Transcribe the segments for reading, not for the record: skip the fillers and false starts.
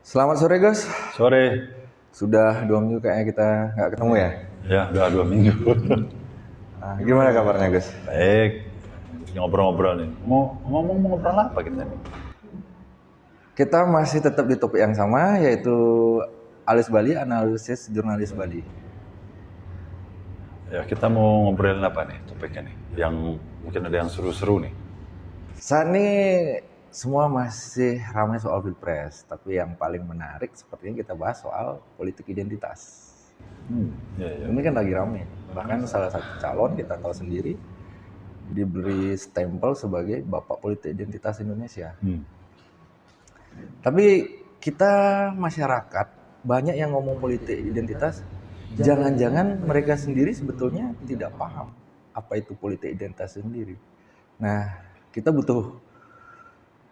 Selamat sore Gus. Sore, Sudah 2 minggu kayaknya kita nggak ketemu ya. ya udah 2 minggu. Gimana kabarnya Gus? Baik, ngobrol-ngobrol nih. Mau ngomong mau ngobrol apa kita nih? Kita masih tetap di topik yang sama, yaitu Alice Bali, analisis jurnalis Bali. Ya kita mau ngobrolin apa nih topiknya nih? Yang mungkin ada yang seru-seru nih. Saat ini semua masih ramai soal Pilpres, tapi yang paling menarik sepertinya kita bahas soal politik identitas. Ya, ya. Ini kan lagi ramai. Bahkan salah satu calon kita tahu sendiri diberi stempel sebagai Bapak Politik Identitas Indonesia. Tapi kita masyarakat banyak yang ngomong politik identitas, jangan-jangan mereka sendiri sebetulnya tidak paham apa itu politik identitas sendiri. Nah, kita butuh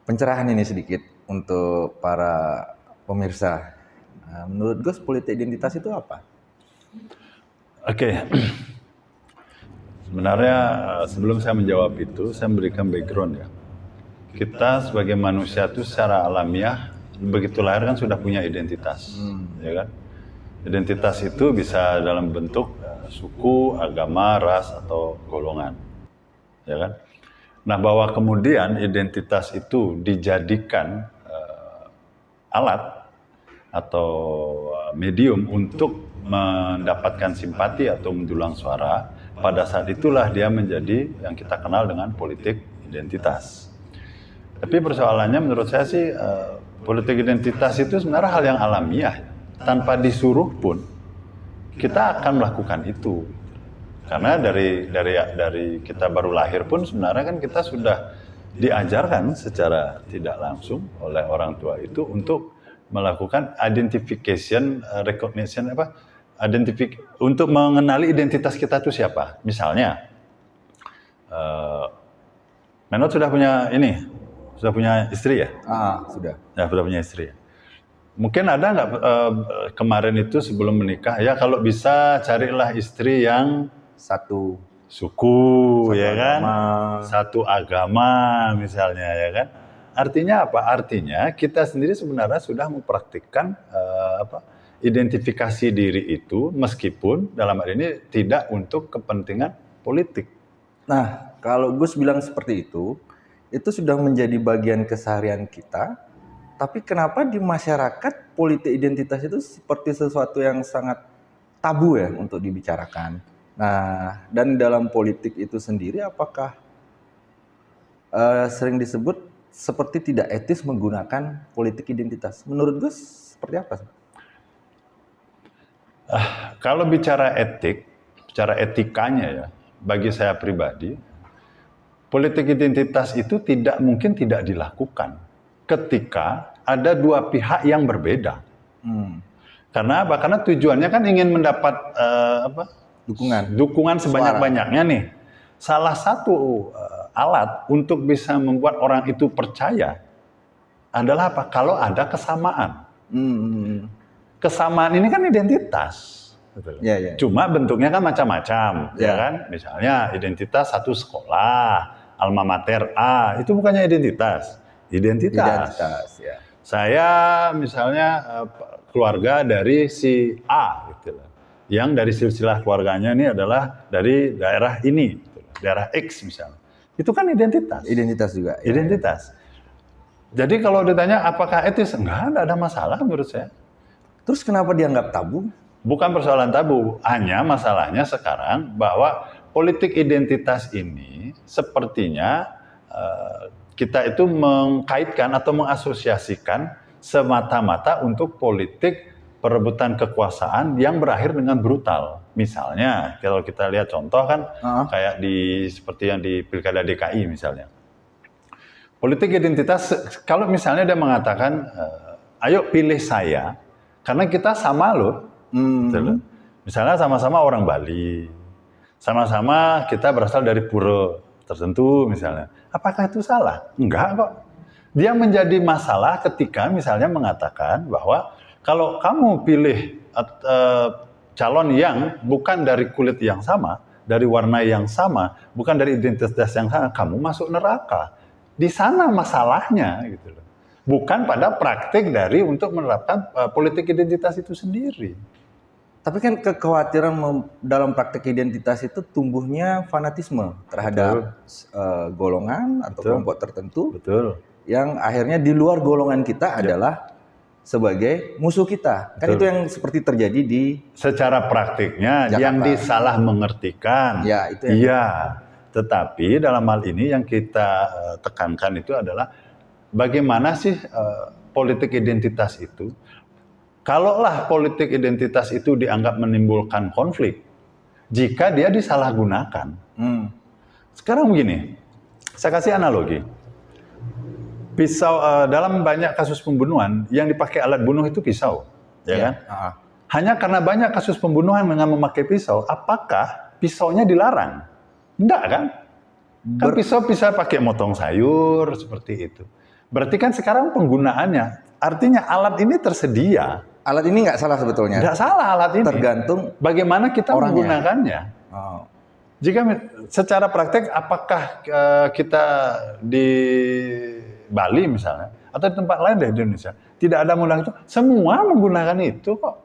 pencerahan ini sedikit untuk para pemirsa. Nah, menurut Gus, politik identitas itu apa? Oke. Sebenarnya sebelum saya menjawab itu, saya memberikan background ya. Kita sebagai manusia itu secara alamiah begitu lahir kan sudah punya identitas, ya kan? Identitas itu bisa dalam bentuk suku, agama, ras atau golongan, ya kan? Nah, bahwa kemudian identitas itu dijadikan alat atau medium untuk mendapatkan simpati atau mendulang suara, pada saat itulah dia menjadi yang kita kenal dengan politik identitas. Tapi persoalannya menurut saya sih politik identitas itu sebenarnya hal yang alamiah. Tanpa disuruh pun kita akan melakukan itu. Karena dari kita baru lahir pun sebenarnya kan kita sudah diajarkan secara tidak langsung oleh orang tua itu untuk melakukan identification, recognition untuk mengenali identitas kita itu siapa. Misalnya, Menot sudah punya istri ya? Sudah. Ya, sudah punya istri ya. Mungkin ada nggak kemarin itu sebelum menikah, ya kalau bisa carilah istri yang Satu suku, ya kan? agama. Satu agama misalnya, ya kan? Artinya apa? Artinya kita sendiri sebenarnya sudah mempraktikkan identifikasi diri itu meskipun dalam hal ini tidak untuk kepentingan politik. Nah, kalau Gus bilang seperti itu sudah menjadi bagian keseharian kita. Tapi kenapa di masyarakat politik identitas itu seperti sesuatu yang sangat tabu ya untuk dibicarakan. Nah, dan dalam politik itu sendiri apakah sering disebut seperti tidak etis menggunakan politik identitas? Menurut Gus seperti apa? Kalau bicara etikanya ya, bagi saya pribadi, politik identitas itu tidak mungkin tidak dilakukan ketika ada dua pihak yang berbeda. Karena apa? Karena tujuannya kan ingin mendapat dukungan sebanyak-banyaknya nih. Salah satu alat untuk bisa membuat orang itu percaya adalah apa? Kalau ada kesamaan. Kesamaan ini kan identitas. Ya. Cuma bentuknya kan macam-macam, ya kan? Misalnya identitas satu sekolah, alma mater A, itu bukannya identitas. Identitas ya. Saya misalnya keluarga dari si A, gitu loh. Yang dari silsilah keluarganya ini adalah dari daerah ini, gitu loh. Daerah X misalnya. Itu kan identitas. Identitas juga. Identitas. Jadi kalau ditanya apakah etis, enggak ada masalah menurut saya. Terus kenapa dianggap tabu? Bukan persoalan tabu, hanya masalahnya sekarang bahwa politik identitas ini sepertinya kita itu mengkaitkan atau mengasosiasikan semata-mata untuk politik perebutan kekuasaan yang berakhir dengan brutal. Misalnya, kalau kita lihat contoh kan kayak seperti yang di Pilkada DKI misalnya. Politik identitas, kalau misalnya dia mengatakan, ayo pilih saya, karena kita sama loh. Misalnya sama-sama orang Bali, sama-sama kita berasal dari pura tertentu misalnya. Apakah itu salah? Enggak kok. Dia menjadi masalah ketika misalnya mengatakan bahwa kalau kamu pilih calon yang bukan dari kulit yang sama, dari warna yang sama, bukan dari identitas yang sama, kamu masuk neraka. Di sana masalahnya gitu loh. bukan pada praktik dari untuk menerapkan politik identitas itu sendiri. Tapi kan kekhawatiran dalam praktek identitas itu tumbuhnya fanatisme terhadap golongan atau kelompok tertentu Betul. yang akhirnya di luar golongan kita adalah sebagai musuh kita. Kan itu yang seperti terjadi di Secara praktiknya Jakarta. yang disalah mengertikan. Ya, itu yang- Iya. Tetapi dalam hal ini yang kita tekankan itu adalah bagaimana sih politik identitas itu. Kalaulah politik identitas itu dianggap menimbulkan konflik, jika dia disalahgunakan. Sekarang begini, saya kasih analogi. Pisau dalam banyak kasus pembunuhan yang dipakai alat bunuh itu pisau, ya kan? Hanya karena banyak kasus pembunuhan dengan memakai pisau, apakah pisaunya dilarang? Enggak kan? Kan pisau bisa pakai motong sayur seperti itu. Berarti kan sekarang penggunaannya, artinya alat ini tersedia. Alat ini nggak salah sebetulnya. Nggak salah alat ini. Tergantung bagaimana kita orangnya. menggunakannya. Jika secara praktek, apakah kita di Bali misalnya, atau di tempat lain di Indonesia, tidak ada undang itu, semua menggunakan itu kok.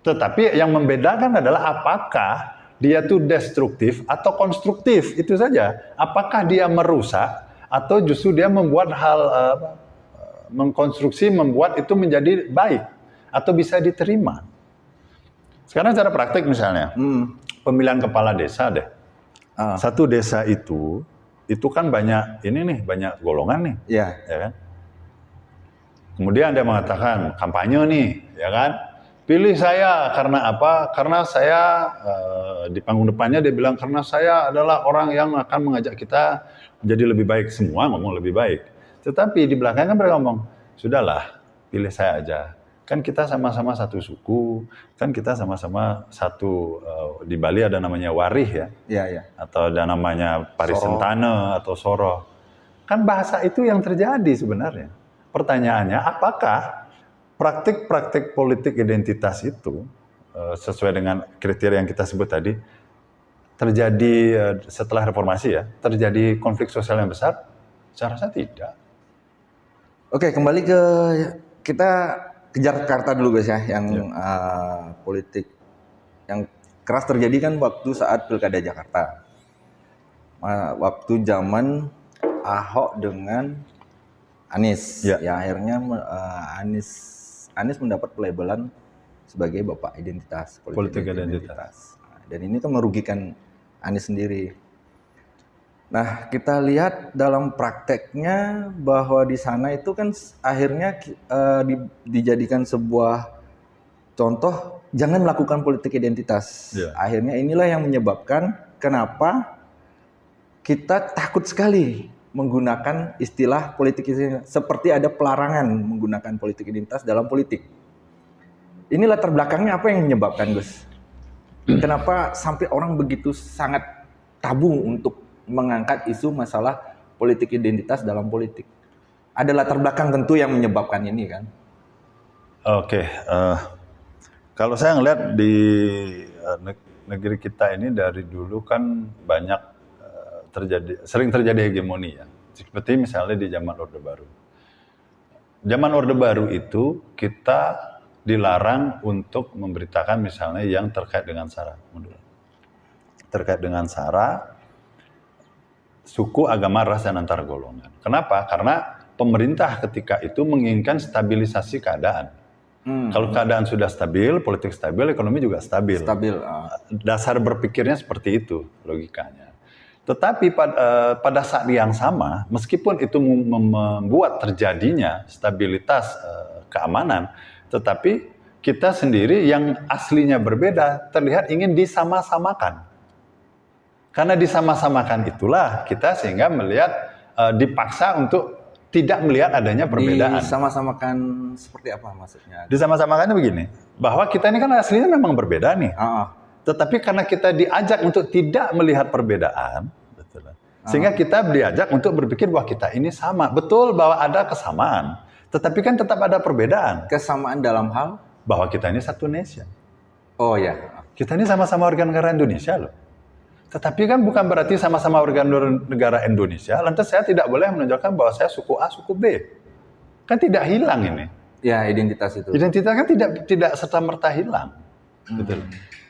Tetapi yang membedakan adalah apakah dia tuh destruktif atau konstruktif, itu saja. Apakah dia merusak atau justru dia membuat hal mengkonstruksi, membuat itu menjadi baik atau bisa diterima. Sekarang secara praktik misalnya, pemilihan kepala desa deh. Satu desa itu kan banyak banyak golongan nih, ya kan? Kemudian dia mengatakan kampanye nih, ya kan? Pilih saya karena apa? Karena saya di panggung depannya dia bilang karena saya adalah orang yang akan mengajak kita menjadi lebih baik. Semua ngomong lebih baik. Tetapi di belakangnya mereka ngomong, sudahlah, pilih saya aja. Kan kita sama-sama satu suku, kan kita sama-sama satu, di Bali ada namanya Warih ya. Iya. Atau ada namanya Parisentane atau Soro. Kan bahasa itu yang terjadi sebenarnya. Pertanyaannya, apakah praktik-praktik politik identitas itu sesuai dengan kriteria yang kita sebut tadi terjadi setelah reformasi ya, terjadi konflik sosial yang besar? Saya rasa tidak. Oke, kembali ke kita ke Jakarta dulu guys ya, yang politik yang keras terjadi kan waktu saat Pilkada Jakarta. Waktu zaman Ahok dengan Anies, ya akhirnya Anies mendapat pelabelan sebagai bapak identitas, politik identitas. Dan ini kan merugikan Anies sendiri. Nah, kita lihat dalam prakteknya bahwa di sana itu kan akhirnya dijadikan sebuah contoh jangan melakukan politik identitas. Akhirnya inilah yang menyebabkan kenapa kita takut sekali menggunakan istilah politik identitas, seperti ada pelarangan menggunakan politik identitas dalam politik. Ini latar belakangnya apa yang menyebabkan, Gus? Kenapa sampai orang begitu sangat tabu untuk mengangkat isu masalah politik identitas dalam politik? Ada latar belakang tentu yang menyebabkan ini kan? Oke, kalau saya ngelihat di negeri kita ini dari dulu kan banyak sering terjadi hegemoni ya. Seperti misalnya di zaman Orde Baru. Zaman Orde Baru itu kita dilarang untuk memberitakan misalnya yang terkait dengan SARA. Terkait dengan SARA, suku, agama, ras, dan antar golongan. Kenapa? Karena pemerintah ketika itu menginginkan stabilisasi keadaan. Kalau keadaan sudah stabil, politik stabil, ekonomi juga stabil. Dasar berpikirnya seperti itu logikanya. Tetapi pada saat yang sama, meskipun itu membuat terjadinya stabilitas keamanan, tetapi kita sendiri yang aslinya berbeda terlihat ingin disama-samakan. Karena disama-samakan itulah kita sehingga melihat dipaksa untuk tidak melihat adanya perbedaan. Disama-samakan seperti apa maksudnya? Disama-samakannya begini, bahwa kita ini kan aslinya memang berbeda nih. Tetapi karena kita diajak untuk tidak melihat perbedaan, sehingga kita diajak untuk berpikir bahwa kita ini sama. Betul bahwa ada kesamaan, tetapi kan tetap ada perbedaan. Kesamaan dalam hal? Bahwa kita ini satu nation. Oh ya. Kita ini sama-sama warga negara Indonesia loh. Tetapi kan bukan berarti sama-sama warga negara Indonesia, lantas saya tidak boleh menunjukkan bahwa saya suku A, suku B. Kan tidak hilang ini. Ya, identitas itu. Identitas kan tidak serta-merta hilang. Betul.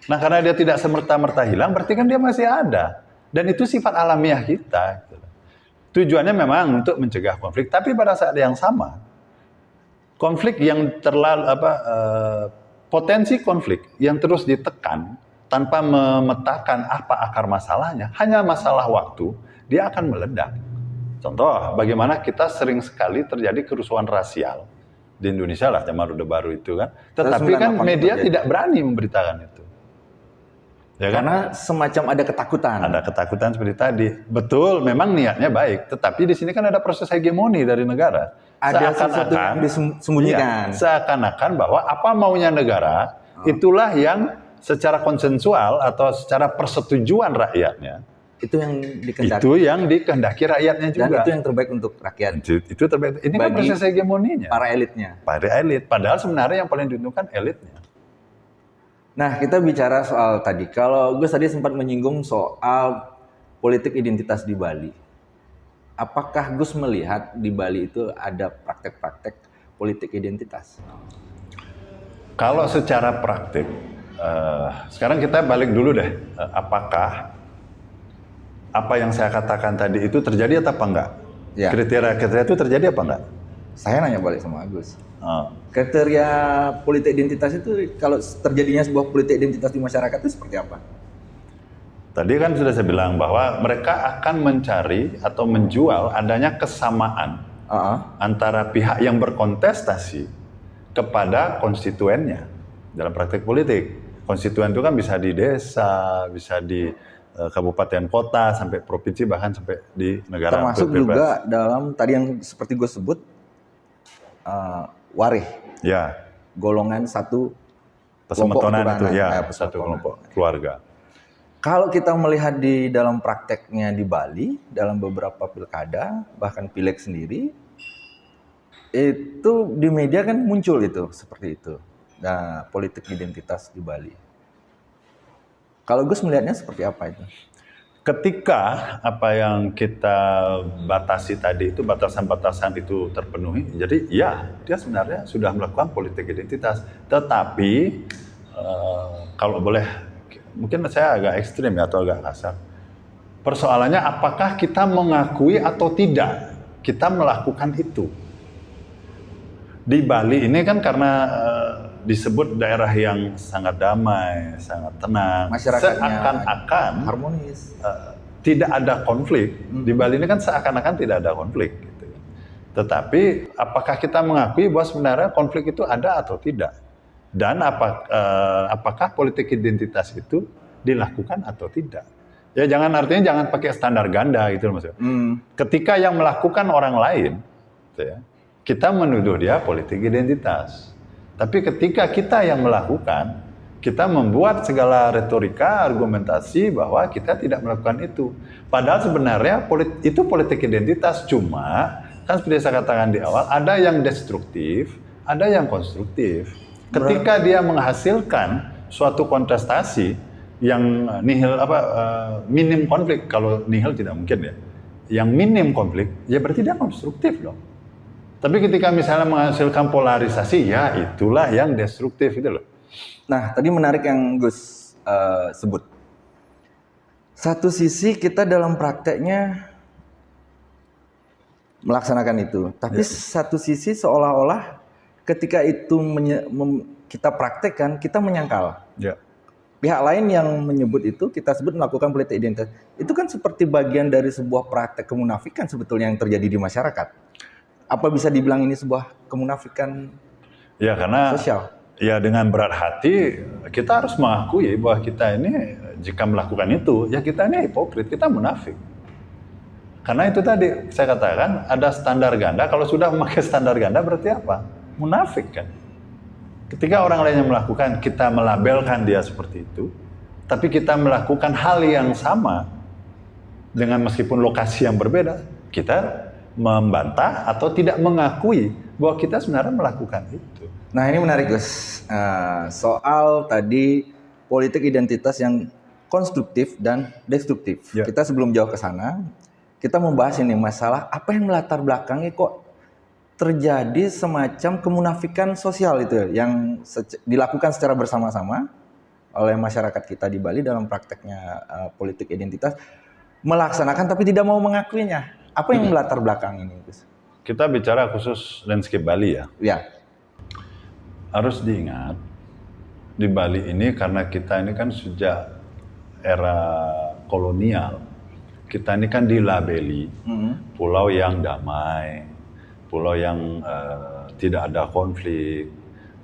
Nah, karena dia tidak serta-merta hilang, berarti kan dia masih ada. Dan itu sifat alamiah kita. Gitu. Tujuannya memang untuk mencegah konflik, tapi pada saat yang sama, konflik yang potensi konflik yang terus ditekan tanpa memetakan apa akar masalahnya, hanya masalah waktu, dia akan meledak. Contoh, bagaimana kita sering sekali terjadi kerusuhan rasial di Indonesia lah, zaman Orde Baru itu kan. Tetapi kan media tidak berani memberitakan itu. Ya kan? Karena semacam ada ketakutan. Ada ketakutan seperti tadi. Betul, memang niatnya baik. Tetapi di sini kan ada proses hegemoni dari negara. Ada sesuatu yang disembunyikan. Iya, seakan-akan bahwa apa maunya negara, itulah yang secara konsensual atau secara persetujuan rakyatnya. Itu yang dikehendaki. Itu yang dikehendaki rakyatnya juga. Dan itu yang terbaik untuk rakyat. Itu terbaik. Ini kan proses hegemoninya. Para elitnya. Para elit. Padahal sebenarnya yang paling diuntungkan elitnya. Nah, kita bicara soal tadi. Kalau Gus tadi sempat menyinggung soal politik identitas di Bali. Apakah Gus melihat di Bali itu ada praktek-praktek politik identitas? Kalau secara praktik, sekarang kita balik dulu deh. Apakah apa yang saya katakan tadi itu terjadi atau apa enggak? Ya. Kriteria-kriteria itu terjadi apa enggak? Saya nanya balik sama Agus. Kriteria politik identitas itu kalau terjadinya sebuah politik identitas di masyarakat itu seperti apa? Tadi kan sudah saya bilang bahwa mereka akan mencari atau menjual adanya kesamaan antara pihak yang berkontestasi kepada konstituennya dalam praktek politik. Konstituen itu kan bisa di desa, bisa di kabupaten kota, sampai provinsi, bahkan sampai di negara. Termasuk juga dalam tadi yang seperti gue sebut warih. Ya. Golongan satu Pesemetonan itu ya, satu kelompok keluarga. Kalau kita melihat di dalam prakteknya di Bali, dalam beberapa pilkada, bahkan pileg sendiri, itu di media kan muncul itu, seperti itu. Nah, politik identitas di Bali. Kalau Gus melihatnya seperti apa itu? Ketika apa yang kita batasi tadi itu, batasan-batasan itu terpenuhi, jadi ya, dia sebenarnya sudah melakukan politik identitas. Tetapi, kalau boleh, mungkin saya agak ekstrim ya, atau agak kasar. Persoalannya apakah kita mengakui atau tidak kita melakukan itu. Di Bali ini kan karena disebut daerah yang sangat damai, sangat tenang, masyarakatnya seakan-akan harmonis, tidak ada konflik. Di Bali ini kan seakan-akan tidak ada konflik. Gitu. Tetapi apakah kita mengakui bahwa sebenarnya konflik itu ada atau tidak? Dan apakah politik identitas itu dilakukan atau tidak? Ya artinya jangan pakai standar ganda gitu maksudnya. Ketika yang melakukan orang lain, gitu ya, kita menuduh dia politik identitas. Tapi ketika kita yang melakukan, kita membuat segala retorika, argumentasi bahwa kita tidak melakukan itu. Padahal sebenarnya itu politik identitas, cuma kan seperti saya katakan di awal, ada yang destruktif, ada yang konstruktif. Ketika dia menghasilkan suatu kontestasi yang minim konflik, kalau nihil tidak mungkin ya, yang minim konflik, ya berarti dia konstruktif dong. Tapi ketika misalnya menghasilkan polarisasi, ya itulah yang destruktif itu loh. Nah, tadi menarik yang Gus sebut. Satu sisi kita dalam prakteknya melaksanakan itu, tapi satu sisi seolah-olah ketika itu kita praktekkan, kita menyangkal. Ya. Pihak lain yang menyebut itu, kita sebut melakukan politik identitas. Itu kan seperti bagian dari sebuah praktek kemunafikan sebetulnya yang terjadi di masyarakat. Apa bisa dibilang ini sebuah kemunafikan sosial? Ya dengan berat hati kita harus mengakui bahwa kita ini jika melakukan itu, ya kita ini hipokrit, kita munafik. Karena itu tadi saya katakan ada standar ganda, kalau sudah memakai standar ganda berarti apa? Munafik kan. Ketika orang lain yang melakukan, kita melabelkan dia seperti itu, tapi kita melakukan hal yang sama dengan meskipun lokasi yang berbeda, kita membantah atau tidak mengakui bahwa kita sebenarnya melakukan itu. Nah ini menarik Gus, soal tadi politik identitas yang konstruktif dan destruktif. Ya. Kita sebelum jauh ke sana, kita membahas ini masalah apa yang melatar belakangi kok terjadi semacam kemunafikan sosial itu yang dilakukan secara bersama-sama oleh masyarakat kita di Bali dalam prakteknya politik identitas, melaksanakan tapi tidak mau mengakuinya. Apa yang melatar belakang ini, Gus? Kita bicara khusus landscape Bali ya. Ya. Harus diingat, di Bali ini karena kita ini kan sejak era kolonial, kita ini kan dilabeli pulau yang damai, pulau yang tidak ada konflik,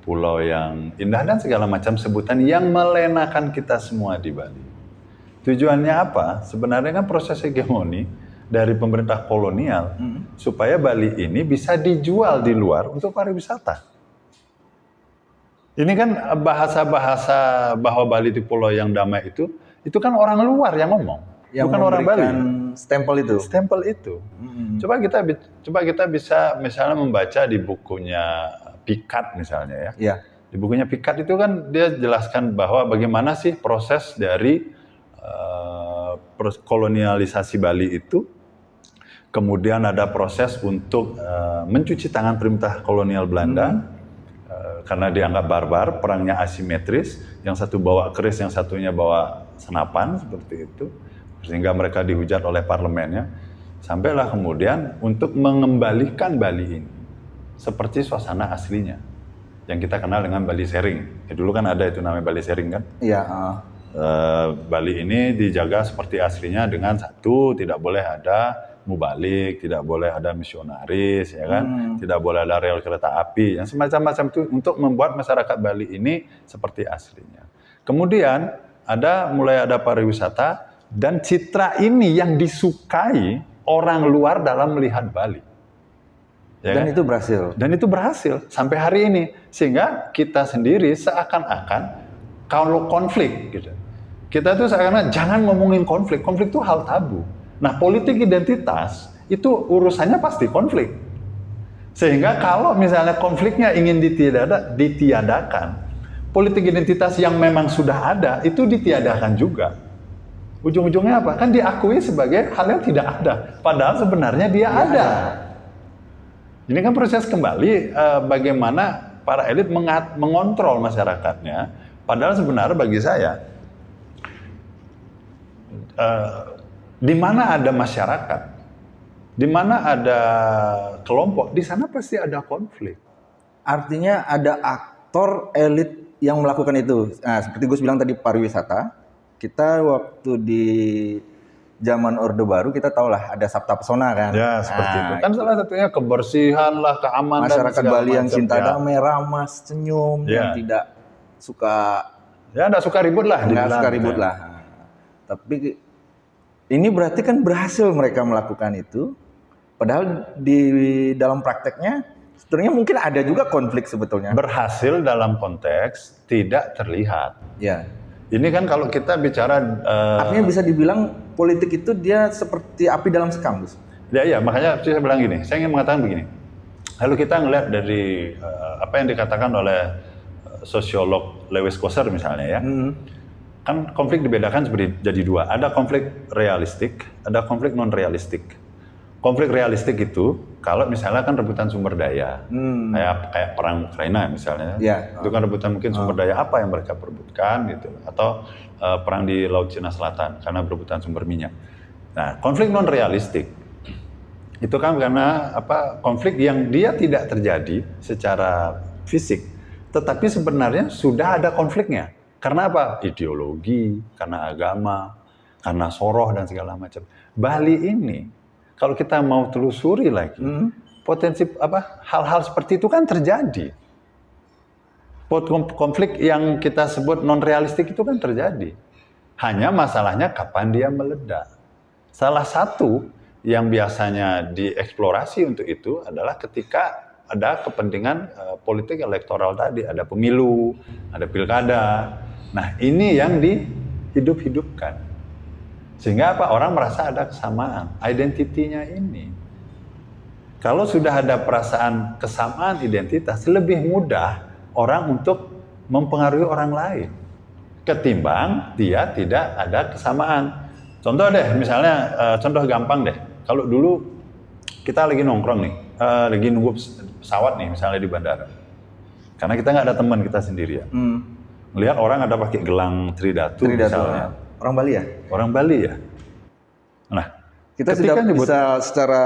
pulau yang indah dan segala macam sebutan yang melenakan kita semua di Bali. Tujuannya apa? Sebenarnya kan proses hegemoni dari pemerintah kolonial supaya Bali ini bisa dijual di luar untuk pariwisata. Ini kan bahasa-bahasa bahwa Bali itu pulau yang damai itu kan orang luar yang ngomong, Yang bukan orang Bali. Stempel itu. Stempel itu. Coba kita bisa misalnya membaca di bukunya Picard misalnya ya. Ya. Di bukunya Picard itu kan dia jelaskan bahwa bagaimana sih proses dari kolonialisasi Bali itu. Kemudian ada proses untuk mencuci tangan pemerintah kolonial Belanda. Karena dianggap barbar, perangnya asimetris, yang satu bawa keris, yang satunya bawa senapan, seperti itu. Sehingga mereka dihujat oleh parlemennya. Sampailah kemudian untuk mengembalikan Bali ini seperti suasana aslinya. Yang kita kenal dengan Bali Sering. Dulu kan ada itu namanya Bali Sering kan? Iya. Bali ini dijaga seperti aslinya dengan satu, tidak boleh ada mubalik, tidak boleh ada misionaris, ya kan? Tidak boleh ada rel kereta api, yang semacam-macam itu untuk membuat masyarakat Bali ini seperti aslinya. Kemudian mulai ada pariwisata dan citra ini yang disukai orang luar dalam melihat Bali. Ya Dan kan? itu berhasil. Dan itu berhasil sampai hari ini, sehingga kita sendiri seakan-akan kalau konflik, gitu. Kita tuh seakan-akan jangan ngomongin konflik itu hal tabu. Nah, politik identitas itu urusannya pasti konflik. Sehingga kalau misalnya konfliknya ingin ditiadakan, politik identitas yang memang sudah ada itu ditiadakan juga. Ujung-ujungnya apa? Kan diakui sebagai hal yang tidak ada. Padahal sebenarnya dia ada. Ini kan proses kembali bagaimana para elit mengontrol masyarakatnya. Padahal sebenarnya bagi saya, di mana ada masyarakat, di mana ada kelompok, di sana pasti ada konflik. Artinya ada aktor elit yang melakukan itu. Nah, seperti Gus bilang tadi pariwisata, kita waktu di zaman Orde Baru kita tahulah ada Sabta Pesona kan. Ya, seperti itu. Kan salah satunya kebersihan lah, keamanan. Masyarakat Bali yang cinta ya. damai, ramah, senyum, yang tidak suka. Ya, enggak suka ribut lah. Nggak suka ribut lah. Tapi ini berarti kan berhasil mereka melakukan itu. Padahal di dalam prakteknya sebenarnya mungkin ada juga konflik sebetulnya. Berhasil dalam konteks tidak terlihat. Ya. Ini kan kalau kita bicara artinya bisa dibilang politik itu dia seperti api dalam sekam, Gus. Ya, makanya saya bilang gini, saya ingin mengatakan begini. Lalu kita ngelihat dari apa yang dikatakan oleh sosiolog Lewis Kosser misalnya ya. Kan konflik dibedakan seperti jadi dua. Ada konflik realistik, ada konflik non realistik. Konflik realistik itu kalau misalnya kan rebutan sumber daya, kayak perang Ukraina misalnya, itu kan rebutan mungkin sumber daya apa yang mereka perebutkan gitu, atau perang di Laut Cina Selatan karena berebutan sumber minyak. Nah, konflik non realistik itu kan karena konflik yang dia tidak terjadi secara fisik, tetapi sebenarnya sudah ada konfliknya. Karena apa? Ideologi, karena agama, karena soroh dan segala macam. Bali ini, kalau kita mau telusuri lagi, potensi hal-hal seperti itu kan terjadi. Konflik yang kita sebut non realistik itu kan terjadi. Hanya masalahnya kapan dia meledak. Salah satu yang biasanya dieksplorasi untuk itu adalah ketika ada kepentingan politik elektoral tadi, ada pemilu, ada pilkada. Nah, ini yang dihidup-hidupkan. Sehingga orang merasa ada kesamaan, identitinya ini. Kalau sudah ada perasaan kesamaan identitas, lebih mudah orang untuk mempengaruhi orang lain. Ketimbang dia tidak ada kesamaan. Contoh deh, misalnya contoh gampang deh. Kalau dulu kita lagi nongkrong nih, lagi nunggu pesawat nih, misalnya di bandara. Karena kita nggak ada teman, kita sendirian. Melihat orang ada pakai gelang Tridatu misalnya. Orang Bali ya? Orang Bali ya. Nah, Kita ketika sudah nyebut bisa secara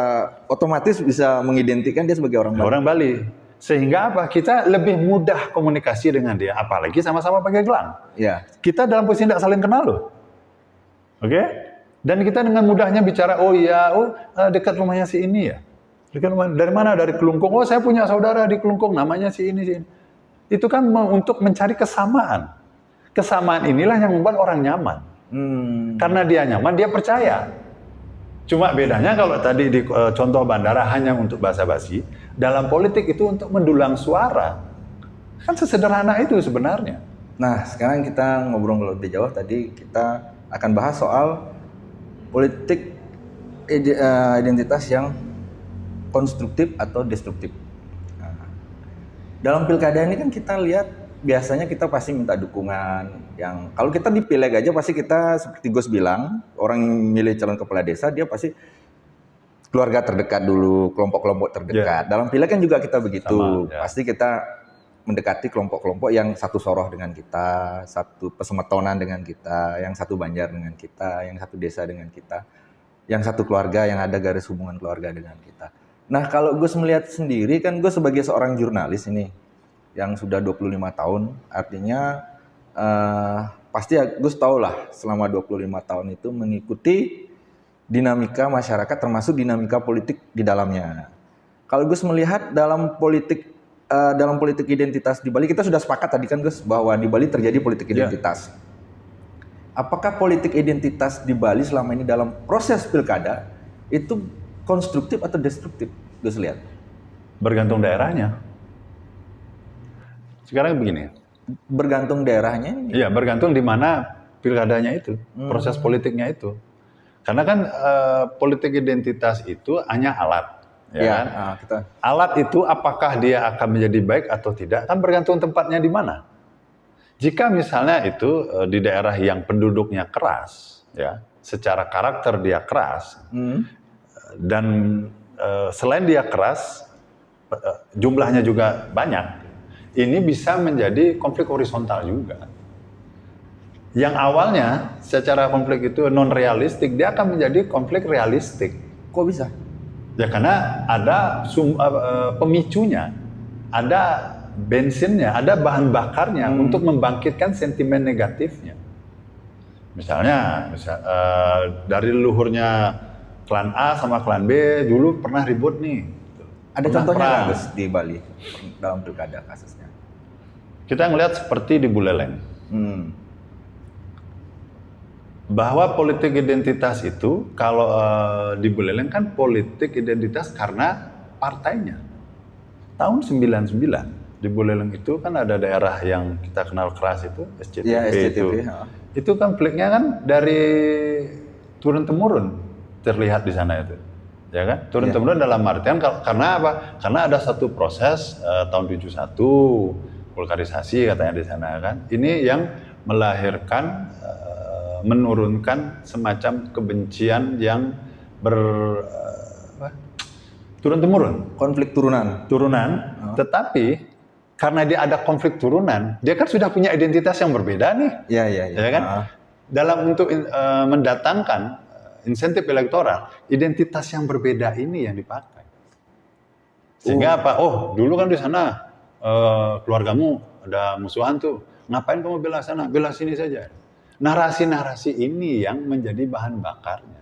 otomatis bisa mengidentikan dia sebagai orang Bali. orang Bali. Sehingga apa? Kita lebih mudah komunikasi dengan dia, apalagi sama-sama pakai gelang. Ya. Kita dalam posisi tidak saling kenal loh. Oke? Dan kita dengan mudahnya bicara, oh iya, dekat rumahnya si ini ya. Dekat rumah, dari mana? Dari Kelungkung. Oh, saya punya saudara di Kelungkung, namanya si ini, si ini. Itu kan untuk mencari kesamaan. Kesamaan inilah yang membuat orang nyaman. Karena dia nyaman, dia percaya. Cuma bedanya kalau tadi di contoh bandara hanya untuk basa-basi, dalam politik itu untuk mendulang suara. Kan sesederhana itu sebenarnya. Nah, sekarang kita ngobrol lebih jauh. Tadi kita akan bahas soal politik identitas yang konstruktif atau destruktif. Nah, dalam pilkada ini kan kita lihat biasanya kita pasti minta dukungan. Yang kalau kita di pileg aja pasti kita seperti Gus bilang, orang milih calon kepala desa dia pasti keluarga terdekat dulu, kelompok-kelompok terdekat. Dalam pileg kan juga kita begitu. Sama, ya. Pasti kita mendekati kelompok-kelompok yang satu soroh dengan kita, satu pesemetonan dengan kita, yang satu Banjar dengan kita, yang satu desa dengan kita, yang satu keluarga yang ada garis hubungan keluarga dengan kita. Nah, kalau Gus melihat sendiri kan Gus sebagai seorang jurnalis ini yang sudah 25 tahun, artinya pasti Gus tahu lah selama 25 tahun itu mengikuti dinamika masyarakat termasuk dinamika politik di dalamnya. Kalau Gus melihat dalam politik identitas di Bali, kita sudah sepakat tadi kan Gus bahwa di Bali terjadi politik identitas. Apakah politik identitas di Bali selama ini dalam proses pilkada itu konstruktif atau destruktif? Gus lihat. Bergantung daerahnya. Sekarang begini. Bergantung daerahnya. Iya, bergantung di mana pilkadanya itu, proses politiknya itu. Karena kan politik identitas itu hanya alat. Ya kan? Alat itu apakah dia akan menjadi baik atau tidak kan bergantung tempatnya di mana. Jika misalnya itu di daerah yang penduduknya keras, ya, secara karakter dia keras, dan selain dia keras, jumlahnya juga banyak, ini bisa menjadi konflik horizontal juga. Yang awalnya secara konflik itu non realistik, dia akan menjadi konflik realistik. Kok bisa? Ya karena ada pemicunya, ada bensinnya, ada bahan bakarnya untuk membangkitkan sentimen negatifnya. Misalnya dari leluhurnya klan A sama klan B dulu pernah ribut nih. Ada contohnya nggak Gus di Bali dalam pilkada kasusnya? Kita ngelihat seperti di Buleleng. Bahwa politik identitas itu kalau di Buleleng kan politik identitas karena partainya. Tahun 99 di Buleleng itu kan ada daerah yang kita kenal keras itu SCTP, ya, SCTP itu. Itu konfliknya kan dari turun temurun terlihat di sana itu. Ya kan? Turun temurun dalam artian karena apa? Karena ada satu proses tahun 71 vulkarisasi katanya di sana kan. Ini yang melahirkan menurunkan semacam kebencian yang turun-temurun. Konflik turunan. Tetapi karena dia ada konflik turunan, dia kan sudah punya identitas yang berbeda nih. Ya kan? Dalam untuk mendatangkan insentif elektoral, identitas yang berbeda ini yang dipakai. Sehingga apa? Oh, dulu kan di sana keluargamu ada musuhan tuh. Ngapain kamu bela sana? Bela sini saja. Narasi-narasi ini yang menjadi bahan bakarnya.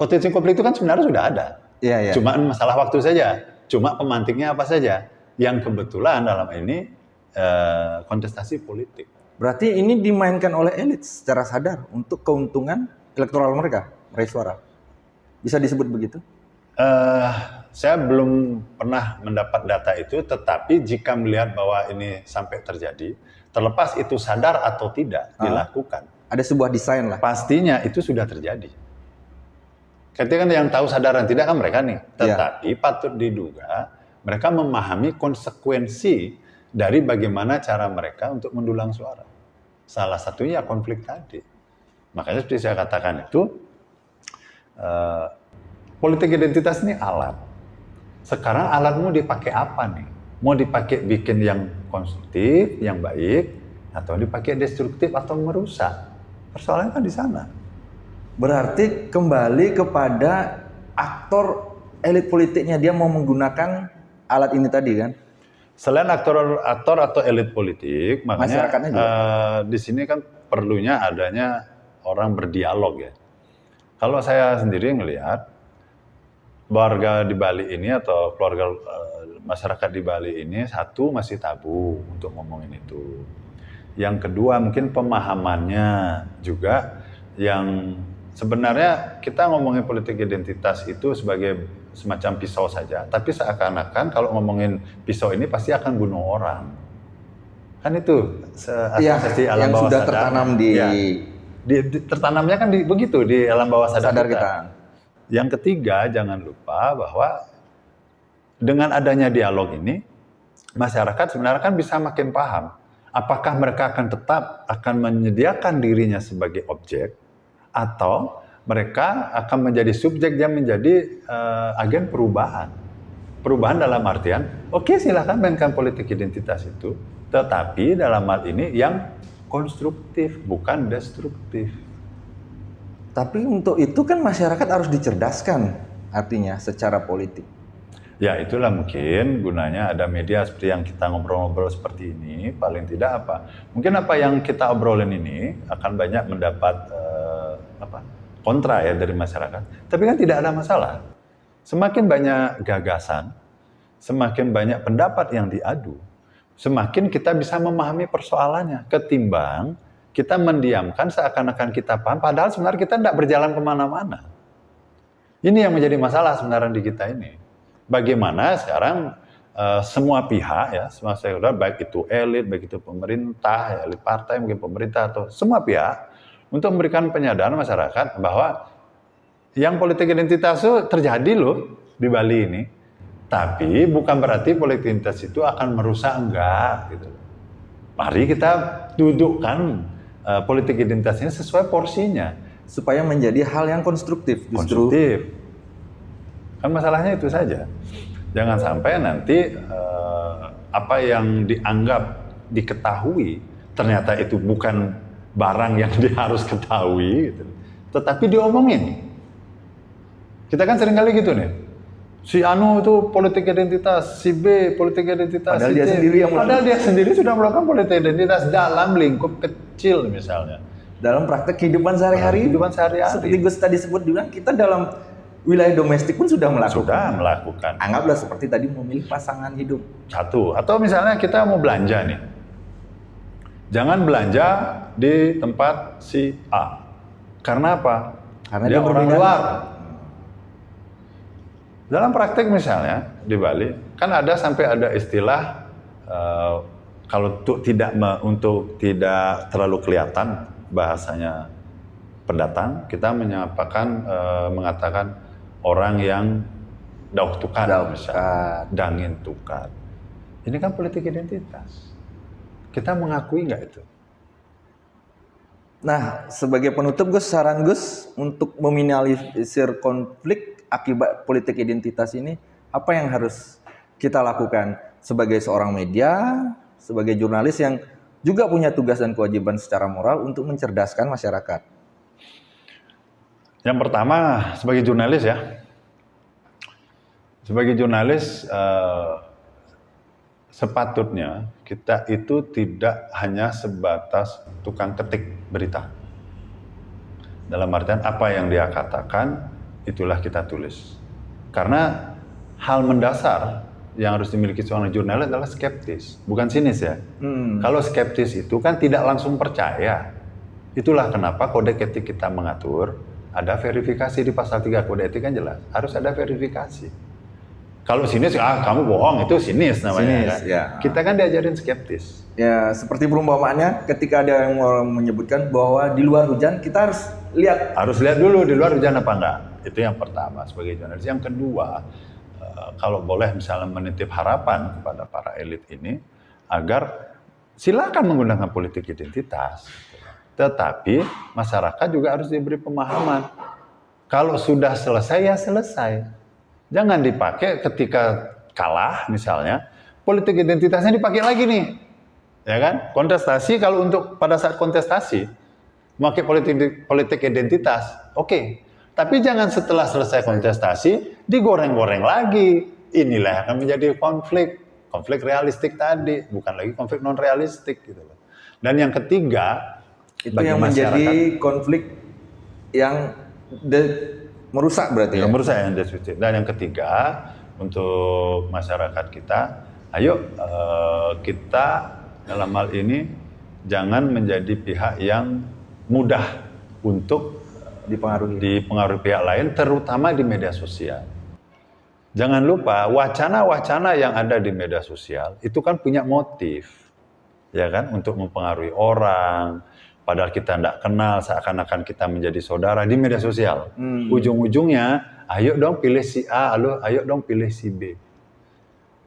Potensi konflik itu kan sebenarnya sudah ada. Cuma masalah waktu saja. Cuma pemantiknya apa saja. Yang kebetulan dalam ini kontestasi politik. Berarti ini dimainkan oleh elit secara sadar untuk keuntungan elektoral mereka, meraih suara. Bisa disebut begitu? Saya belum pernah mendapat data itu, tetapi jika melihat bahwa ini sampai terjadi, terlepas itu sadar atau tidak dilakukan. Ada sebuah desain lah. Pastinya itu sudah terjadi. Ketika yang tahu sadar dan tidak kan mereka nih. Tetapi patut diduga mereka memahami konsekuensi dari bagaimana cara mereka untuk mendulang suara. Salah satunya konflik tadi. Makanya seperti saya katakan itu, politik identitas ini alat. Sekarang alatmu dipakai apa nih? Mau dipakai bikin yang konstruktif, yang baik, atau dipakai destruktif atau merusak? Persoalannya kan di sana. Berarti kembali kepada aktor elit politiknya, dia mau menggunakan alat ini tadi kan? Selain aktor atau elit politik, makanya Masyarakatnya juga. di sini kan perlunya adanya orang berdialog ya. Kalau saya sendiri ngelihat warga di Bali ini atau keluarga masyarakat di Bali ini, satu masih tabu untuk ngomongin itu. Yang kedua mungkin pemahamannya juga yang sebenarnya kita ngomongin politik identitas itu sebagai semacam pisau saja. Tapi seakan-akan kalau ngomongin pisau ini pasti akan bunuh orang. Kan itu asosiasi alam yang bawah sudah sadar. tertanam di, Ya, tertanamnya kan begitu di alam bawah sadar kita. Yang ketiga, jangan lupa bahwa dengan adanya dialog ini, masyarakat sebenarnya kan bisa makin paham. Apakah mereka akan tetap akan menyediakan dirinya sebagai objek, atau mereka akan menjadi subjek yang menjadi agen perubahan. Perubahan dalam artian, oke, silahkan mainkan politik identitas itu, tetapi dalam hal ini yang konstruktif, bukan destruktif. Tapi untuk itu kan masyarakat harus dicerdaskan, artinya secara politik. Ya itulah mungkin gunanya ada media seperti yang kita ngobrol-ngobrol seperti ini, paling tidak apa. Mungkin apa yang kita obrolin ini akan banyak mendapat kontra ya dari masyarakat. Tapi kan tidak ada masalah. Semakin banyak gagasan, semakin banyak pendapat yang diadu, semakin kita bisa memahami persoalannya. Ketimbang kita mendiamkan seakan-akan kita paham, padahal sebenarnya kita tidak berjalan kemana-mana. Ini yang menjadi masalah sebenarnya di kita ini. Bagaimana sekarang semua pihak ya, semua stakeholder, baik itu elit, baik itu pemerintah, ya, elit partai, mungkin pemerintah atau semua pihak untuk memberikan penyadaran masyarakat bahwa yang politik identitas itu terjadi loh di Bali ini. Tapi bukan berarti politik identitas itu akan merusak, enggak gitu. Mari kita dudukkan politik identitas ini sesuai porsinya supaya menjadi hal yang konstruktif. Konstruktif. Kan masalahnya itu saja. Jangan sampai nanti apa yang dianggap diketahui ternyata itu bukan barang yang dia harus ketahui, gitu. Tetapi diomongin. Kita kan sering kali gitu nih. Si Anu itu politik identitas, si B politik identitas, Padahal si dia C. sendiri yang Padahal dia sendiri sudah melakukan politik identitas dalam lingkup kecil misalnya. Dalam praktek kehidupan sehari-hari. Seperti Gus tadi sebut juga, kita dalam wilayah domestik pun sudah melakukan. Anggaplah seperti tadi memilih pasangan hidup. Satu. Atau misalnya kita mau belanja nih. Jangan belanja di tempat si A. Karena apa? Karena dia orang berbeda. luar. Dalam praktek misalnya di Bali, kan ada sampai ada istilah kalau untuk tidak terlalu kelihatan bahasanya pendatang, kita mengatakan orang yang dauh tukar, misalnya, dangin tukar. Ini kan politik identitas. Kita mengakui nggak itu? Nah, sebagai penutup Gus, saran Gus untuk meminimalisir konflik akibat politik identitas ini, apa yang harus kita lakukan sebagai seorang media, sebagai jurnalis yang juga punya tugas dan kewajiban secara moral untuk mencerdaskan masyarakat? Yang pertama, sebagai jurnalis ya. Sebagai jurnalis, sepatutnya kita itu tidak hanya sebatas tukang ketik berita. Dalam artian apa yang dia katakan, itulah kita tulis. Karena hal mendasar yang harus dimiliki seorang jurnalis adalah skeptis, bukan sinis ya. Kalau skeptis itu kan tidak langsung percaya. Itulah kenapa kode etik kita mengatur, ada verifikasi di pasal 3 kode etik kan jelas, harus ada verifikasi. Kalau sinis, kamu bohong, itu sinis namanya. Kan? Ya. Kita kan diajarin skeptis. Ya, seperti perumpamaannya ketika ada yang menyebutkan bahwa di luar hujan, kita harus lihat. Harus lihat dulu di luar hujan apa enggak. Itu yang pertama sebagai jurnalis. Yang kedua, kalau boleh misalnya menitip harapan kepada para elit ini, agar silakan menggunakan politik identitas. Tetapi masyarakat juga harus diberi pemahaman. Kalau sudah selesai, ya selesai. Jangan dipakai ketika kalah misalnya, politik identitasnya dipakai lagi nih. Ya kan? Kontestasi kalau untuk pada saat kontestasi memakai politik identitas, oke. Tapi jangan setelah selesai kontestasi digoreng-goreng lagi. Inilah yang akan menjadi konflik realistik tadi, bukan lagi konflik non realistik gitu loh. Dan yang ketiga, itu yang menjadi konflik yang merusak berarti yang merusak, yang destruktif. Dan yang ketiga, untuk masyarakat kita, ayo kita dalam hal ini jangan menjadi pihak yang mudah untuk dipengaruhi pihak lain, terutama di media sosial. Jangan lupa wacana-wacana yang ada di media sosial itu kan punya motif, ya kan, untuk mempengaruhi orang. Padahal kita tidak kenal, seakan-akan kita menjadi saudara di media sosial. Ujung-ujungnya, ayo dong pilih si A, ayo dong pilih si B.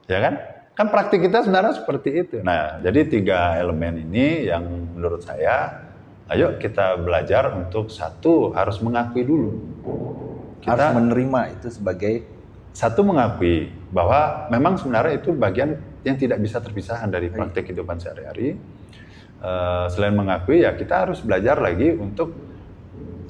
Ya kan? Kan praktik kita sebenarnya seperti itu. Nah, jadi 3 elemen ini yang menurut saya, ayo kita belajar untuk satu, harus mengakui dulu. Kita harus menerima itu sebagai satu, mengakui bahwa memang sebenarnya itu bagian yang tidak bisa terpisahkan dari praktik kehidupan sehari-hari. Selain mengakui, ya kita harus belajar lagi untuk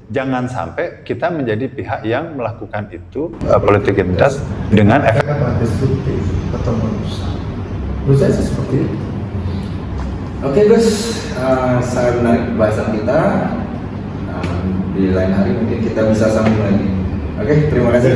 jangan sampai kita menjadi pihak yang melakukan itu politik identitas dengan efek destruktif atau merusak. Menurut saya seperti itu. Oke Gus, sangat menarik bahasan kita. Di lain hari mungkin kita bisa sambung lagi. Oke, terima kasih.